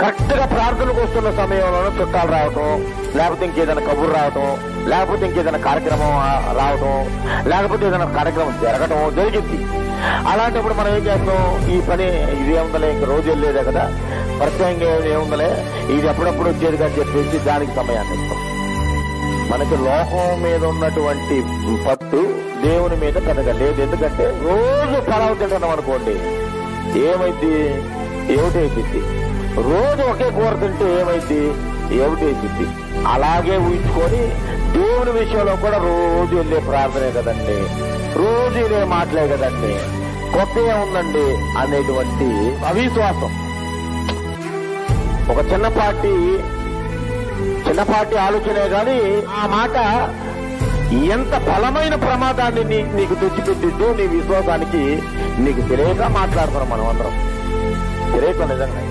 Correct గా ప్రార్థనకు వస్తున్న సమయంలోనూ చుట్టాలు రావటం, లేకపోతే ఇంకేదైనా కబురు రావటం, లేకపోతే ఇంకేదైనా కార్యక్రమం రావటం, లేకపోతే ఏదైనా కార్యక్రమం జరగటం జరిగింది. అలాంటప్పుడు మనం ఏం చేస్తాం, ఈ పని ఇదేముందలే, ఇంక రోజు వెళ్ళేదే కదా, ప్రత్యేకంగా ఏముందలే, ఇది ఎప్పుడప్పుడు వచ్చేది అని చెప్పేసి దానికి సమయాన్ని ఇస్తాం. మనకి లోకం మీద ఉన్నటువంటి పట్టు దేవుని మీద పెద్దగా లేదు. ఎందుకంటే రోజు పలావు తింటున్నాం అనుకోండి, ఏమైంది, ఏమిటైపోద్ది. రోజు ఒకే కూర తింటే ఏమైంది, ఏమిటైపోద్ది. అలాగే ఊహించుకొని దేవుని విషయంలో కూడా రోజు వెళ్ళే ప్రార్థనే కదండి, రోజు ఇదే మాటలే కదండి, కొత్త ఏముందండి అనేటువంటి అవిశ్వాసం. ఒక చిన్నపాటి ఆలోచనే గాని ఆ మాట ఎంత బలమైన ప్రమాదాన్ని నీకు తెచ్చిపెట్టిద్దో నీ విశ్వాసానికి నీకు తెలియక మాట్లాడుతున్నాం మనం అందరం. తెలియక నిజంగా